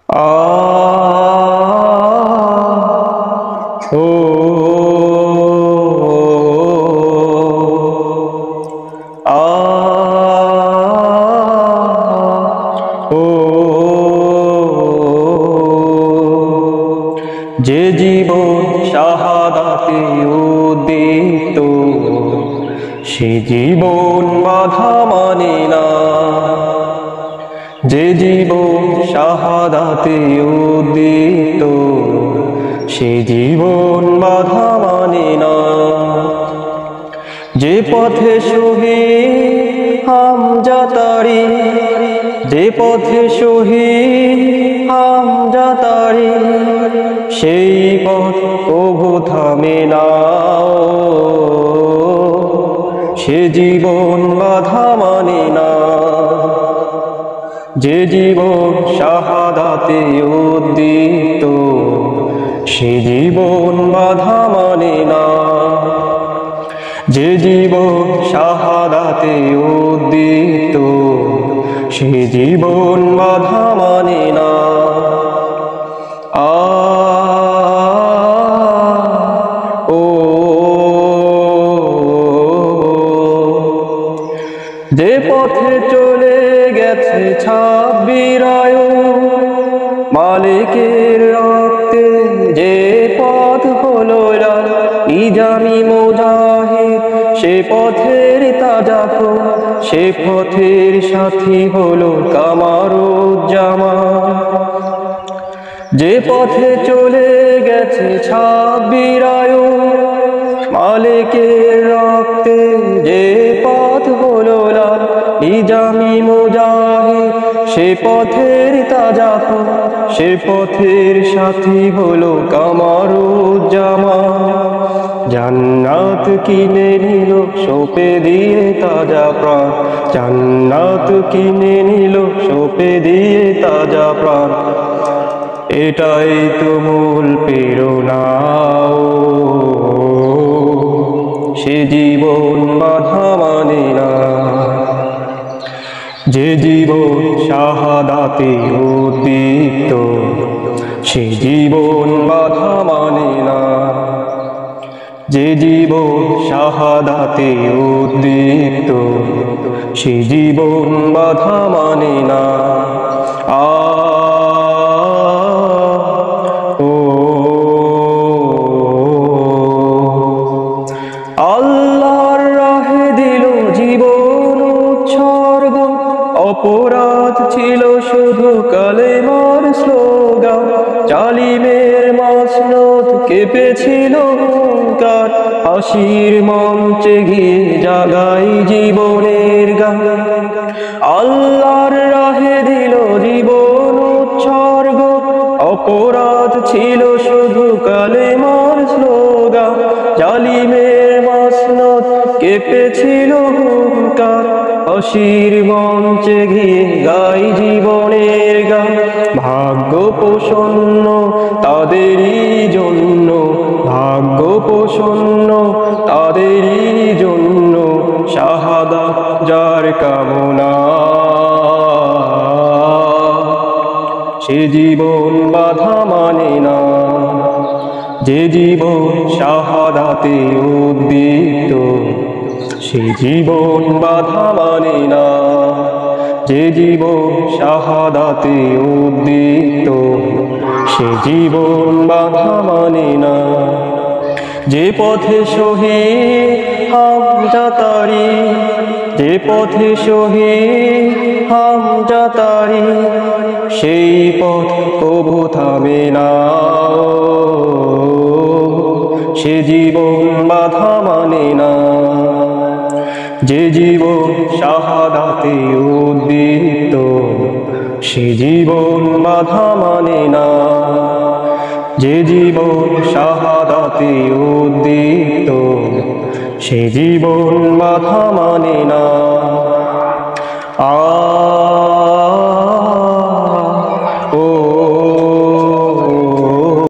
আ ও আ ও যে জীবন শাহাদাতে উদ্দীপ্ত সে জীবন বাধা মানে না। যে জীবন শাহাদাতে উদ্দীপ্ত সে জীবন বাধা মানে না। যে পথে শহীদ হামজা তারি, যে পথে শহীদ হামজা তারি, সেই পথ কভু থামে না। সে জীবন বাধা মানে না। যে জীবন শাহাদাতে উদ্দীপ্ত সে জীবন বাধা মানে না। যে জীবন শাহাদাতে উদ্দীপ্ত সে জীবন বাধা মানে না। আ ও যে পথে চলে গেছে ছাব্বির আয়ু, মালিকের রক্তে যে পথ হলো লাল, নিজামি মুজাহিদ সে পথের তাজা ফুল, সে পথের সাথী হলো কামারুজ্জামান। যে পথে চলে গেছে ছাব্বির আয়ু, মালিকের রক্তে যে পথ হলো লাল, নিজামি মুজাহিদ সে পথের তাজা ফুল, সে পথের সাথী হলো কামারুজ্জামান। জান্নাত কিনে নিল সঁপে দিয়ে তাজা প্রাণ, জান্নাত কিনে নিল সঁপে দিয়ে তাজা প্রাণ। এটাই তো মূল প্রেরণা। সে জীবন বাধা মানে না। যে জীবন শাহাদাতে উদ্দীপ্ত সে জীবন বাধা মানে না। যে জীবন শাহাদাতে উদ্দীপ্ত সে জীবন বাধা মানে না। আ ও আল্লাহর রাহে দিল জীবন উৎসর্গ, অপরাধ ছিল শুধু কালেমার স্লোগান। জালিমের মাসনত কেঁপেছিল হুঙ্কার, হাসির মঞ্চে গিয়ে জাগাই জীবনের গান। আল্লাহর রাহে দিল জীবন উৎসর্গ, অপরাধ ছিল শুধু কালেমার স্লোগান। জালিমের মাসনত কেঁপেছিল হুঙ্কার, হাসির মঞ্চে গিয়ে গাই জীবনের গান। ভাগ্য প্রসন্ন তাদেরই জন্য, ভাগ্য প্রসন্ন তাদেরই জন্য, শাহাদাত যার কামনা। সে জীবন বাধা মানে না। যে জীবন শাহাদাতে উদ্দীপ্ত সে জীবন বাধা মানে না। যে জীবন শাহাদাতে উদ্দীপ্ত সে জীবন বাধা মানে না। যে পথে শহীদ হামজা তারি, যে পথে শহীদ হামজা তারি, সেই পথ কভু থামে না। সে জীবন বাধা মানে না। যে জীবন শাহাদাতে উদ্দীপ্ত সে জীবন বাধা মানে না। যে জীবন শাহাদাতে উদ্দীপ্ত সে জীবন বাধা মানে না। আ